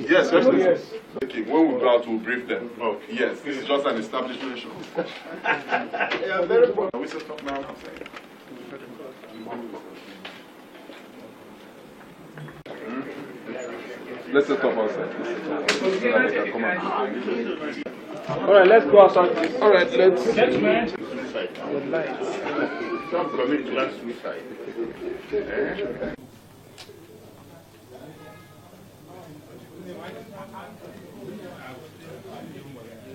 Yes, yes. Okay, when we go out, we'll brief them. Okay. Yes, this is just an establishment show. Yeah, very important. We should talk now. Let's set up outside. All right, let's go outside. All right, let's. Some coming to us suicide.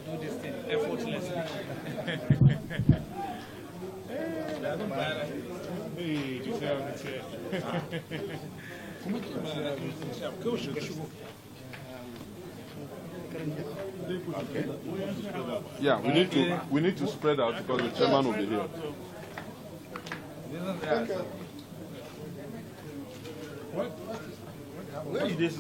Do this thing effortlessly. Hey, tu sais, on est. Comment tu vas? Yeah, we need to spread out because the chairman will be here. What? Where is this?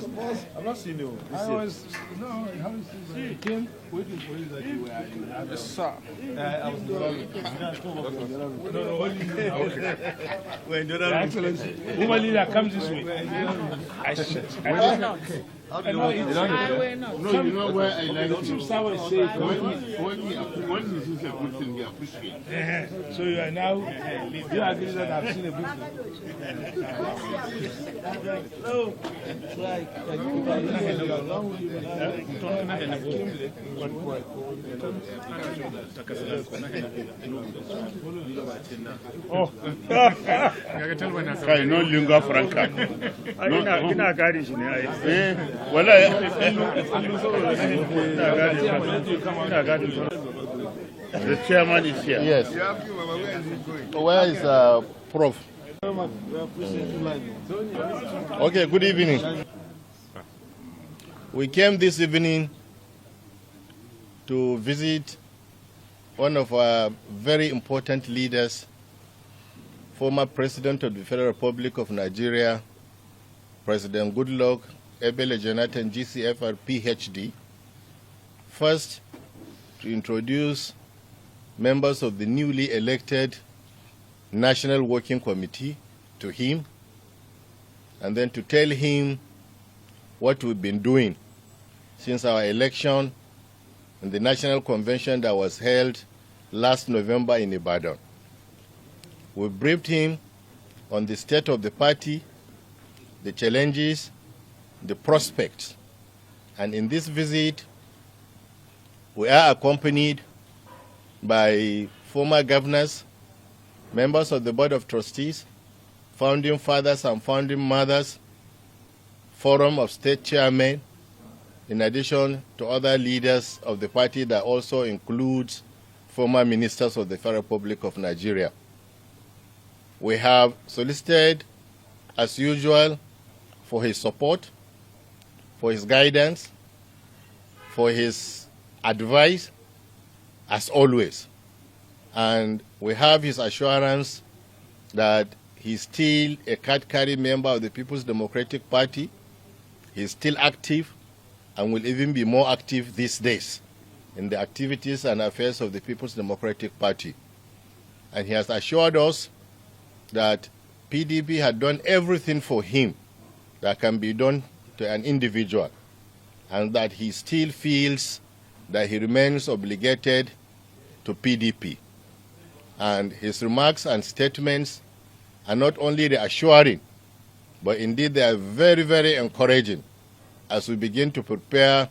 I'm not seeing you. I was, no, how is this? See, Kim, waiting for you that you were. Yes, sir. I was in the lobby. No, only. Okay. Your Excellency, woman leader comes this way. I not. I know it's not. No, you know where I like to. Someone says when you see a good thing, you appreciate it. So you are now, you agree that I've seen a good thing. No. Oh, no lingua franca. The chairman is here. Yes. Where is Prof? Okay, good evening. We came this evening to visit one of our very important leaders, former President of the Federal Republic of Nigeria, President Goodluck Jonathan, GCFR, PhD. First, to introduce members of the newly elected National Working Committee to him, and then to tell him what we've been doing since our election and the National Convention that was held last November in Ibadan. We briefed him on the state of the party, the challenges, the prospects. And in this visit, we are accompanied by former governors, members of the Board of Trustees, founding fathers and founding mothers, Forum of State Chairmen, in addition to other leaders of the party that also includes former ministers of the Federal Republic of Nigeria. We have solicited, as usual, for his support, for his guidance, for his advice, as always. And we have his assurance that he's still a card-carrying member of the People's Democratic Party. He's still active and will even be more active these days in the activities and affairs of the People's Democratic Party. And he has assured us that PDP had done everything for him that can be done to an individual, and that he still feels that he remains obligated to PDP. And his remarks and statements are not only reassuring, but indeed they are very, very encouraging as we begin to prepare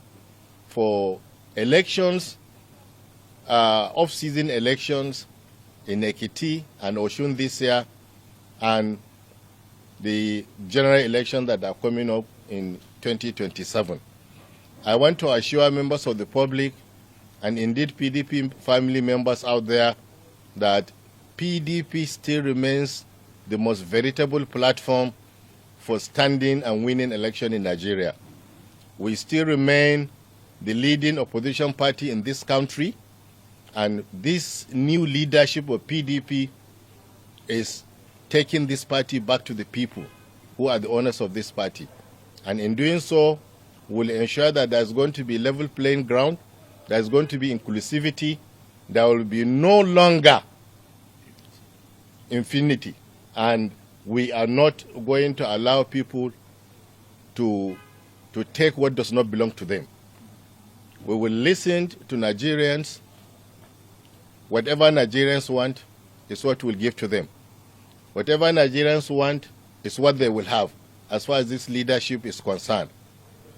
for elections, off-season elections in Ekiti and Oshun this year, and the general elections that are coming up in 2027. I want to assure members of the public and indeed PDP family members out there that PDP still remains the most veritable platform for standing and winning election in Nigeria. We still remain the leading opposition party in this country, and this new leadership of PDP is taking this party back to the people. who are the owners of this party. And in doing so, we'll ensure that there's going to be level playing ground, there's going to be inclusivity, there will be no longer infinity. And we are not going to allow people to take what does not belong to them. We will listen to Nigerians. Whatever Nigerians want is what we'll give to them. Whatever Nigerians want is what they will have as far as this leadership is concerned.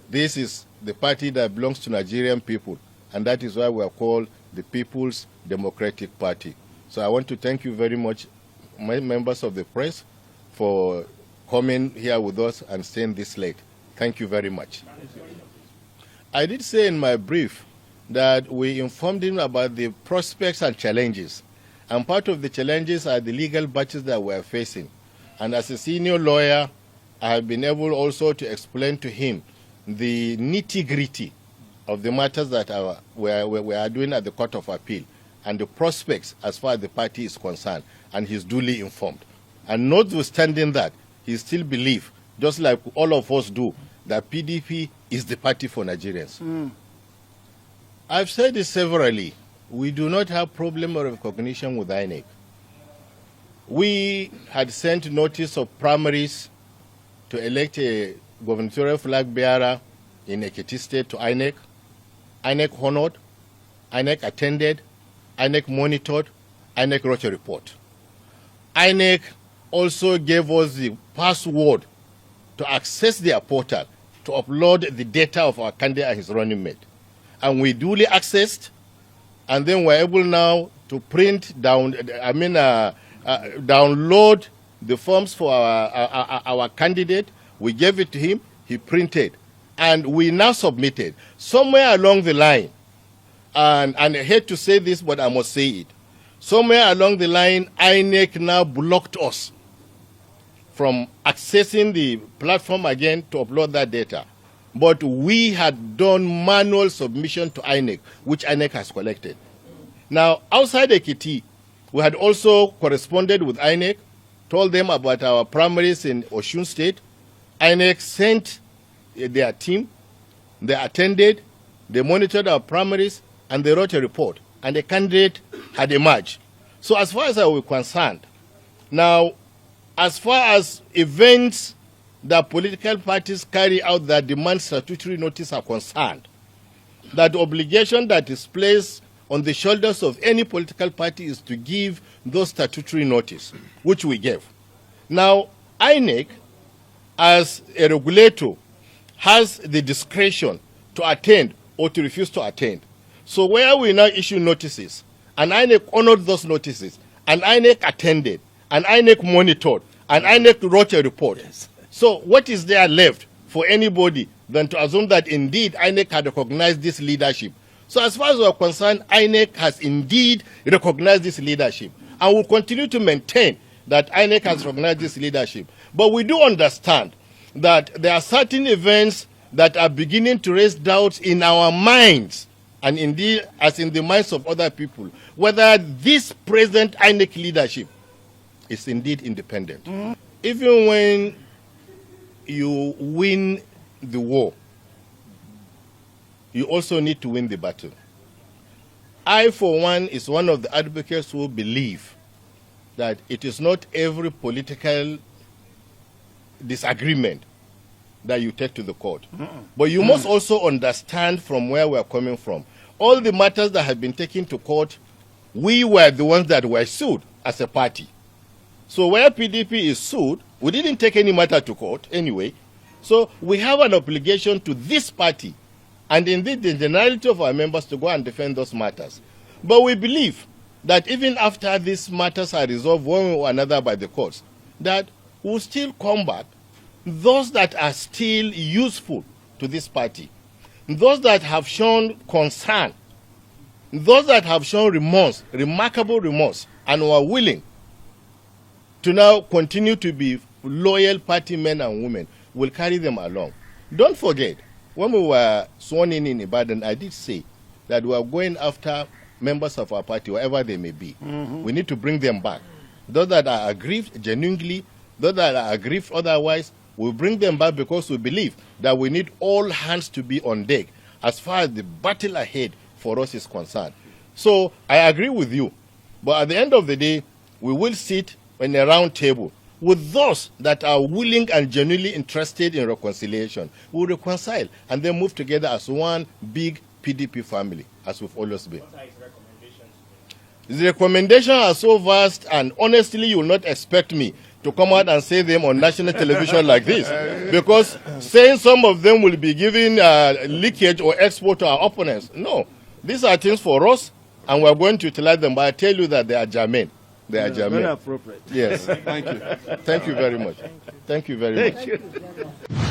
This is the party that belongs to Nigerian people, and that is why we are called the People's Democratic Party. So I want to thank you very much, my members of the press, for coming here with us and staying this late. Thank you very much. I did say in my brief that we informed him about the prospects and challenges. And part of the challenges are the legal battles that we are facing. And as a senior lawyer, I have been able also to explain to him the nitty-gritty of the matters that we are doing at the Court of Appeal and the prospects as far as the party is concerned. And he's duly informed. And notwithstanding that, he still believes, just like all of us do, that PDP is the party for Nigerians. I've said this severally. We do not have problem of recognition with INEC. We had sent notice of primaries to elect a gubernatorial flag bearer in Ekiti State to INEC. INEC honored, INEC attended, INEC monitored, INEC wrote a report. INEC also gave us the password to access their portal to upload the data of our candidate and his running mate. And we duly accessed, and then we're able now to download the forms for our candidate. We gave it to him, he printed, and we now submitted. Somewhere along the line, and I hate to say this, but I must say it, somewhere along the line, INEC now blocked us from accessing the platform again to upload that data. But we had done manual submission to INEC, which INEC has collected. Now, outside Ekiti, we had also corresponded with INEC, told them about our primaries in Osun State. INEC sent their team, they attended, they monitored our primaries, and they wrote a report. And the candidate had emerged. So as far as I was concerned, now, as far as events that political parties carry out that demand statutory notice are concerned, that obligation that is placed on the shoulders of any political party is to give those statutory notice, which we gave. Now, INEC, as a regulator, has the discretion to attend or to refuse to attend. So where we now issue notices, and INEC honored those notices, and INEC attended, and INEC monitored, and INEC wrote a report. Yes. So what is there left for anybody than to assume that indeed INEC had recognized this leadership? So as far as we are concerned, INEC has indeed recognized this leadership, and will continue to maintain that INEC has recognized this leadership. But we do understand that there are certain events that are beginning to raise doubts in our minds, and indeed as in the minds of other people, whether this present INEC leadership is indeed independent. Even when you win the war, you also need to win the battle. I, for one, is one of the advocates who believe that it is not every political disagreement that you take to the court. But you must also understand from where we are coming from. All the matters that have been taken to court, we were the ones that were sued as a party. So where PDP is sued, we didn't take any matter to court anyway. So we have an obligation to this party, and indeed the generality of our members, to go and defend those matters. But we believe that even after these matters are resolved one way or another by the courts, that we'll still come back, those that are still useful to this party, those that have shown concern, those that have shown remorse, remarkable remorse, and were willing to now continue to be loyal party men and women, will carry them along. Don't forget, when we were sworn in Ibadan, I did say that we are going after members of our party, wherever they may be. We need to bring them back. Those that are aggrieved genuinely, those that are aggrieved otherwise, We bring them back because we believe that we need all hands to be on deck as far as the battle ahead for us is concerned. So I agree with you. But at the end of the day, we will sit in a round table with those that are willing and genuinely interested in reconciliation. We'll reconcile and then move together as one big PDP family, as we've always been. What are his recommendations? The recommendations are so vast, and honestly, you will not expect me to come out and say them on national television like this, because saying some of them will be giving leakage or export to our opponents. No, these are things for us, and we're going to utilize them, but I tell you that they are germane. They are germane. Very appropriate. Yes. Thank you. Thank you very much. Thank you very much. Thank you.